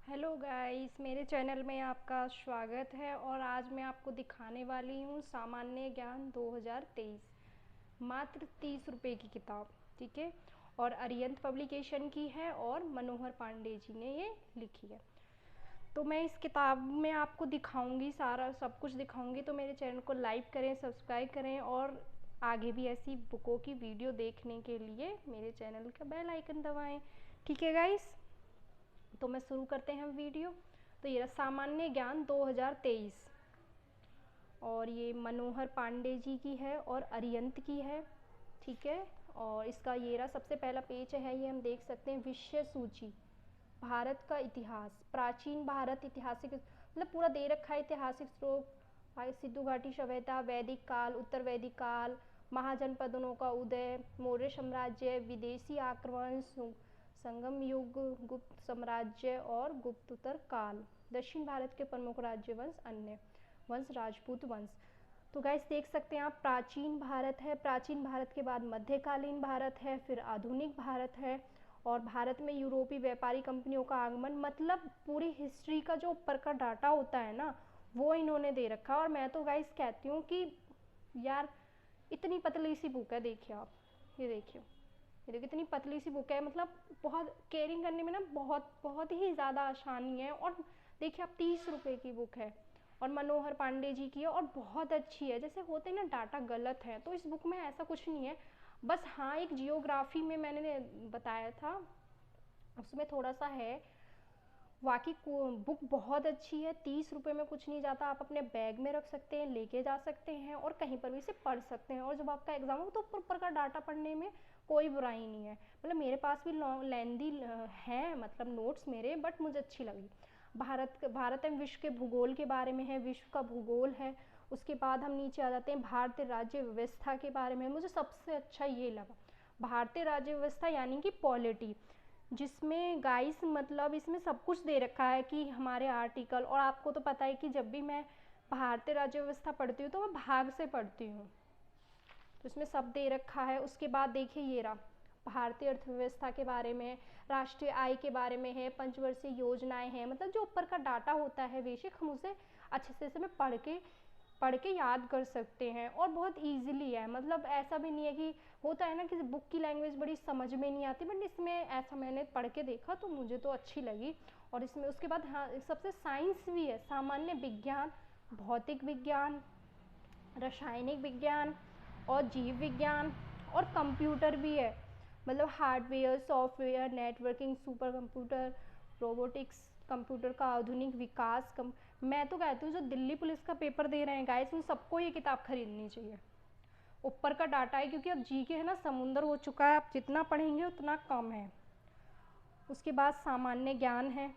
Hello guys, मेरे channel में आपका स्वागत है। और आज मैं आपको दिखाने वाली हूँ सामान्य ज्ञान 2023, मात्र 30 रुपये की किताब। ठीक है, और अरिहंत पब्लिकेशन की है और मनोहर पांडे जी ने ये लिखी है। तो मैं इस किताब में आपको दिखाऊंगी, सारा सब कुछ दिखाऊंगी। तो मेरे चैनल को लाइक करें, सब्सक्राइब करें, और आगे भी ऐसी बुकों की वीडियो देखने के लिए मेरे चैनल का बेल आइकन दबाएं। ठीक है गाइस, तो मैं शुरू करते हैं वीडियो। तो ये सामान्य ज्ञान 2023, और ये मनोहर पांडे जी की है और अरिहंत की है। ठीक है, और इसका ये रहा सबसे पहला पेज है, ये हम देख सकते हैं। विषय सूची, भारत का इतिहास, प्राचीन भारत, ऐतिहासिक मतलब पूरा दे रखा है। ऐतिहासिक स्रोत, सिंधु घाटी सभ्यता, वैदिक काल, उत्तर वैदिक काल, महाजनपदों का उदय, मौर्य साम्राज्य, विदेशी आक्रमण, संगम युग, गुप्त साम्राज्य और गुप्तोत्तर काल, दक्षिण भारत के प्रमुख राज्य वंश, अन्य वंश, राजपूत वंश। तो गाइस देख सकते हैं आप, प्राचीन भारत है, प्राचीन भारत के बाद मध्यकालीन भारत है, फिर आधुनिक भारत है, और भारत में यूरोपीय व्यापारी कंपनियों का आगमन। मतलब पूरी हिस्ट्री का जो ऊपर का डाटा होता है ना, वो इन्होंने दे रखा है। और मैं तो गाइस कहती हूँ कि यार इतनी पतली सी बुक है, देखिए आप, ये देखिए, ये देखिए इतनी पतली सी बुक है। मतलब बहुत कैरिंग करने में ना बहुत बहुत ही ज़्यादा आसानी है। और देखिए आप, 30 रुपये की बुक है, और मनोहर पांडे जी की है, और बहुत अच्छी है। जैसे होते हैं ना डाटा गलत है, तो इस बुक में ऐसा कुछ नहीं है। बस हाँ, एक जियोग्राफी में मैंने बताया था, उसमें थोड़ा सा है। बाकी बुक बहुत अच्छी है, 30 रुपये में कुछ नहीं जाता। आप अपने बैग में रख सकते हैं, लेके जा सकते हैं, और कहीं पर भी इसे पढ़ सकते हैं। और जब आपका एग्जाम हो तो ऊपर का डाटा पढ़ने में कोई बुराई नहीं है। मतलब मेरे पास भी लेंदी है, मतलब नोट्स मेरे, बट मुझे अच्छी लगी। भारत एवं विश्व के भूगोल के बारे में है, विश्व का भूगोल है। उसके बाद हम नीचे आ जाते हैं, भारतीय राज्य व्यवस्था के बारे में। मुझे सबसे अच्छा ये लगा, भारतीय राज्य व्यवस्था यानी कि पॉलिटी, जिसमें गाइस मतलब इसमें सब कुछ दे रखा है कि हमारे आर्टिकल। और आपको तो पता है कि जब भी मैं भारतीय राज्य व्यवस्था पढ़ती हूँ तो मैं भाग से पढ़ती हूँ, तो इसमें सब दे रखा है। उसके बाद देखिए ये रहा, भारतीय अर्थव्यवस्था के बारे में, राष्ट्रीय आय के बारे में है, पंचवर्षीय योजनाएं हैं। मतलब जो ऊपर का डाटा होता है बेसिक, हम उसे अच्छे से इसमें पढ़ के याद कर सकते हैं, और बहुत इजीली है। मतलब ऐसा भी नहीं है कि होता है ना कि बुक की लैंग्वेज बड़ी समझ में नहीं आती, बट इसमें ऐसा मैंने पढ़ के देखा तो मुझे तो अच्छी लगी। और इसमें उसके बाद हाँ, सबसे साइंस भी है, सामान्य विज्ञान, भौतिक विज्ञान, रासायनिक विज्ञान और जीव विज्ञान, और कंप्यूटर भी है। मतलब hardware, software, networking, super computer, robotics, computer का आधुनिक विकास। मैं तो कहती हूँ जो दिल्ली पुलिस का पेपर दे रहे हैं गाइस, उन सबको ये किताब खरीदनी चाहिए। ऊपर का डाटा है, क्योंकि अब जी के है ना समुंदर हो चुका है, आप जितना पढ़ेंगे उतना कम है। उसके बाद सामान्य ज्ञान है।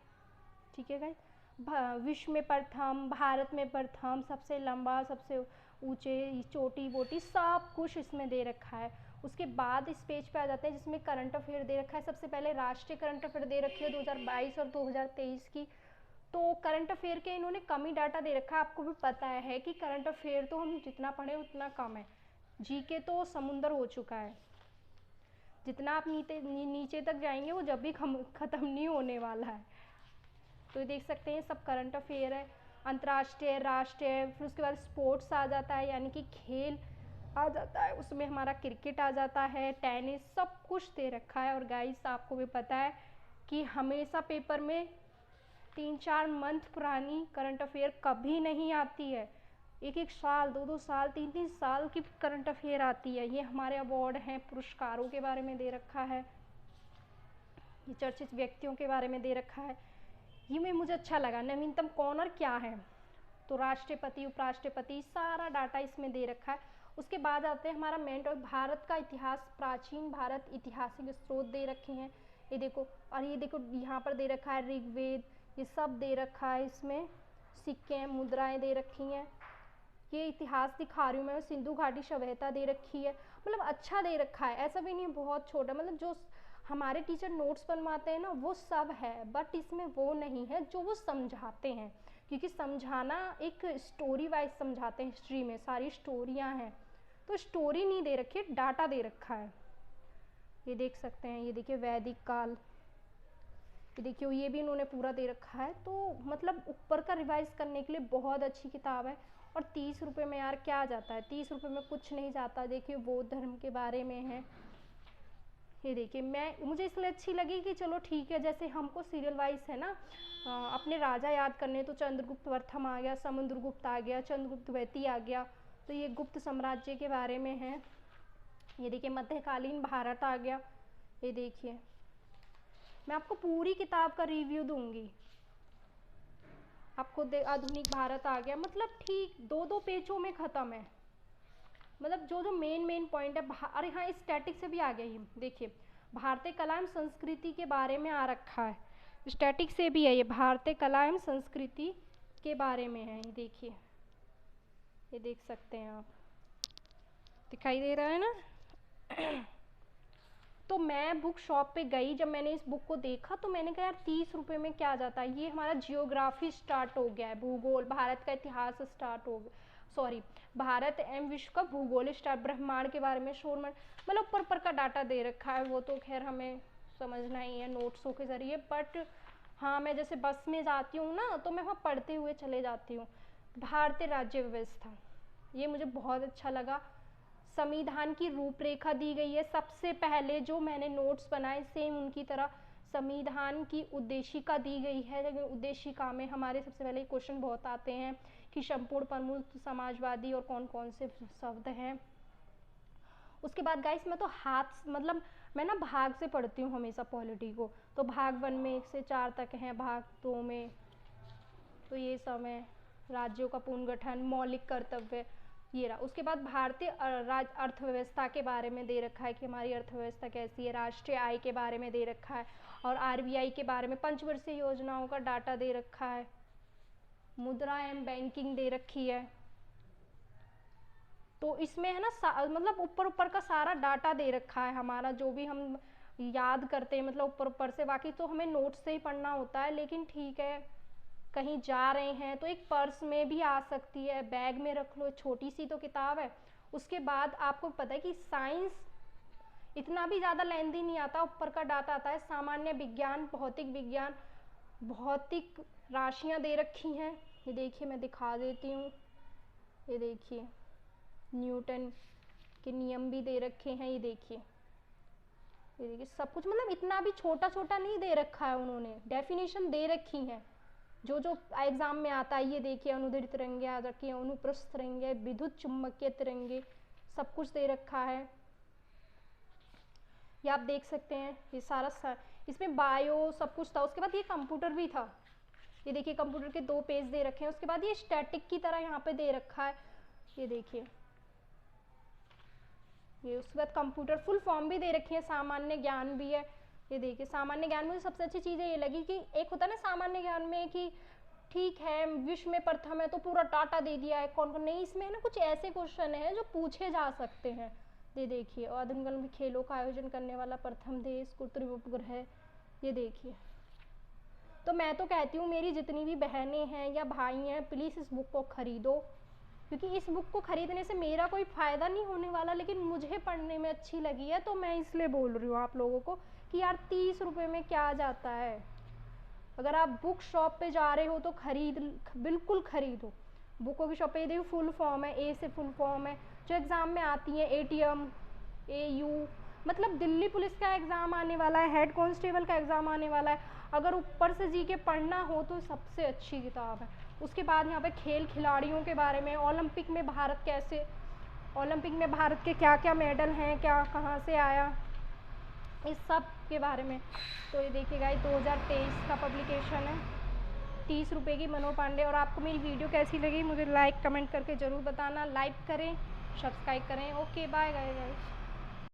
ठीक है गाइस, विश्व में प्रथम, भारत में प्रथम, सबसे लंबा, सबसे ऊंचे, चोटी बोटी, सब कुछ इसमें दे रखा है। उसके बाद इस पेज पे आ जाते हैं जिसमें करंट अफेयर दे रखा है। सबसे पहले राष्ट्रीय करंट अफेयर दे रखी है 2022 और 2023 की। तो करंट अफेयर के इन्होंने कम ही डाटा दे रखा है। आपको भी पता है कि करंट अफेयर तो हम जितना पढ़े उतना कम है, जी के तो समुंदर हो चुका है। जितना आप नीचे तक जाएंगे वो जब भी ख़त्म नहीं होने वाला है। तो ये देख सकते हैं सब करंट अफेयर है, अंतर्राष्ट्रीय, राष्ट्रीय। फिर उसके बाद स्पोर्ट्स आ जाता है, यानी कि खेल आ जाता है, उसमें हमारा क्रिकेट आ जाता है, टेनिस, सब कुछ दे रखा है। और गाइस आपको भी पता है कि हमेशा पेपर में 3-4 मंथ पुरानी करंट अफेयर कभी नहीं आती है। एक एक साल, 2-2 साल, 3-3 साल की करंट अफेयर आती है। ये हमारे अवार्ड हैं, पुरस्कारों के बारे में दे रखा है, ये चर्चित व्यक्तियों के बारे में दे रखा है। ये में मुझे अच्छा लगा, नवीनतम कौन और क्या है, तो राष्ट्रपति, उपराष्ट्रपति, सारा डाटा इसमें दे रखा है। उसके बाद आते हैं हमारा मेन टॉपिक, भारत का इतिहास, प्राचीन भारत, ऐतिहासिक स्रोत दे रखे हैं। ये देखो, और ये देखो यहाँ पर दे रखा है ऋग्वेद, ये सब दे रखा है इसमें। सिक्के, मुद्राएं दे रखी हैं। ये इतिहास दिखा रही हूँ मैं, सिंधु घाटी सभ्यता दे रखी है। मतलब अच्छा दे रखा है, ऐसा भी नहीं बहुत छोटा। मतलब जो हमारे टीचर नोट्स बनवाते हैं ना वो सब है, बट इसमें वो नहीं है जो वो समझाते हैं, क्योंकि समझाना एक स्टोरी वाइज समझाते हैं। हिस्ट्री में सारी स्टोरियाँ हैं, तो स्टोरी नहीं दे रखी है, डाटा दे रखा है। ये देख सकते हैं, ये देखिए वैदिक काल, ये देखिए ये भी इन्होंने पूरा दे रखा है। तो मतलब ऊपर का रिवाइज करने के लिए बहुत अच्छी किताब है। और 30 रुपये में यार क्या जाता है, 30 रुपये में कुछ नहीं जाता। देखिए बौद्ध धर्म के बारे में है। ये देखिए मुझे इसलिए अच्छी लगी कि चलो ठीक है, जैसे हमको सीरियल वाइज है ना अपने राजा याद करने, तो चंद्रगुप्त प्रथम आ गया, समुद्रगुप्त आ गया, चंद्रगुप्त द्वितीय आ गया, तो ये गुप्त साम्राज्य के बारे में है। ये देखिए मध्यकालीन भारत आ गया। ये देखिए मैं आपको पूरी किताब का रिव्यू दूंगी। आपको आधुनिक भारत आ गया, मतलब ठीक 2-2 पेजों में ख़त्म है। मतलब जो मेन पॉइंट है। अरे हाँ स्टैटिक से भी आ गया। ये देखिए भारतीय कला एवं संस्कृति के बारे में आ रखा है, स्टैटिक से भी है ये, भारतीय कला एवं संस्कृति के बारे में है। ये देखिए ये देख सकते हैं आप, दिखाई दे रहा है ना। तो मैं बुक शॉप पे गई, जब मैंने इस बुक को देखा तो मैंने कहा यार 30 रुपये में क्या जाता है। ये हमारा जियोग्राफी स्टार्ट हो गया है, भूगोल, भारत का इतिहास स्टार्ट हो गया, सॉरी भारत एवं विश्व का भूगोल स्टार्ट, ब्रह्मांड के बारे में, सौरमंडल, मतलब ऊपर का डाटा दे रखा है। वो तो खैर हमें समझना ही है नोट्सों के ज़रिए, बट हाँ मैं जैसे बस में जाती हूँ ना तो मैं वहाँ पढ़ते हुए चले जाती हूँ। भारतीय राज्य व्यवस्था, ये मुझे बहुत अच्छा लगा। संविधान की रूपरेखा दी गई है। सबसे पहले जो मैंने नोट्स बनाए सेम उनकी तरह संविधान की उद्देशिका दी गई है। उद्देशिका में हमारे सबसे पहले क्वेश्चन बहुत आते हैं कि संपूर्ण प्रमुख समाजवादी और कौन कौन से शब्द हैं। उसके बाद गाइस मैं तो मतलब मैं ना भाग से पढ़ती हूँ हमेशा पॉलिटी को। तो भाग 1 में 1 से 4 तक है, भाग 2 में तो ये सब है, राज्यों का पुनर्गठन, मौलिक कर्तव्य, ये रहा। उसके बाद भारतीय अर्थव्यवस्था के बारे में दे रखा है कि हमारी अर्थव्यवस्था कैसी है, राष्ट्रीय आय के बारे में दे रखा है, और आरबीआई के बारे में, पंचवर्षीय योजनाओं का डाटा दे रखा है, मुद्रा एवं बैंकिंग दे रखी है। तो इसमें है ना मतलब ऊपर का सारा डाटा दे रखा है हमारा, जो भी हम याद करते हैं मतलब ऊपर से। बाकी तो हमें नोट से ही पढ़ना होता है, लेकिन ठीक है कहीं जा रहे हैं तो एक पर्स में भी आ सकती है, बैग में रख लो, छोटी सी तो किताब है। उसके बाद आपको पता है कि साइंस इतना भी ज़्यादा लेंदी नहीं आता, ऊपर का डाटा आता है। सामान्य विज्ञान, भौतिक विज्ञान, भौतिक राशियाँ दे रखी हैं। ये देखिए मैं दिखा देती हूँ, ये देखिए न्यूटन के नियम भी दे रखे हैं। ये देखिए सब कुछ, मतलब इतना भी छोटा छोटा नहीं दे रखा है उन्होंने, डेफिनेशन दे रखी हैं जो एग्जाम में आता है। ये देखिए अनुदैर्ध्य तरंगे याद रखिए, अनुप्रस्थ तरंगे, विद्युत चुम्बकीय तरंगे, सब कुछ दे रखा है। ये आप देख सकते हैं, ये सारा इसमें बायो सब कुछ था। उसके बाद ये कंप्यूटर भी था। ये देखिए कंप्यूटर के 2 पेज दे रखे हैं। उसके बाद ये स्टैटिक की तरह यहाँ पे दे रखा है, ये देखिए ये। उसके बाद कंप्यूटर फुल फॉर्म भी दे रखी है, सामान्य ज्ञान भी है। ये देखिए सामान्य ज्ञान में सबसे अच्छी चीज़ ये लगी कि एक होता है ना सामान्य ज्ञान में कि ठीक है विश्व में प्रथम है तो पूरा डाटा दे दिया है कौन कौन, नहीं इसमें है ना कुछ ऐसे क्वेश्चन है जो पूछे जा सकते हैं। ये देखिए आधुनिक काल में खेलों का आयोजन करने वाला प्रथम देश कृत्रिम उपग्रह, ये देखिए। तो मैं तो कहती हूँ मेरी जितनी भी बहनें हैं या भाई हैं प्लीज़ इस बुक को ख़रीदो, क्योंकि इस बुक को ख़रीदने से मेरा कोई फ़ायदा नहीं होने वाला, लेकिन मुझे पढ़ने में अच्छी लगी है तो मैं इसलिए बोल रही हूँ आप लोगों को कि यार 30 रुपये में क्या जाता है। अगर आप बुक शॉप पे जा रहे हो तो बिल्कुल ख़रीदो। बुकों की शॉप पे देखो फुल फॉर्म है, ए से फुल फॉर्म है जो एग्ज़ाम में आती है, एटीएम, एयू, मतलब दिल्ली पुलिस का एग्ज़ाम आने वाला है, हेड कांस्टेबल का एग्ज़ाम आने वाला है। अगर ऊपर से जी के पढ़ना हो तो सबसे अच्छी किताब है। उसके बाद यहाँ पे खेल खिलाड़ियों के बारे में, ओलंपिक में भारत कैसे, ओलंपिक में भारत के क्या क्या मेडल हैं, क्या कहाँ से आया, इस सब के बारे में। तो ये देखिए गाइस 2023 का पब्लिकेशन है, 30 रुपये की मनोज पांडे। और आपको मेरी वीडियो कैसी लगी मुझे लाइक कमेंट करके ज़रूर बताना, लाइक करें, सब्सक्राइब करें। Okay bye guys.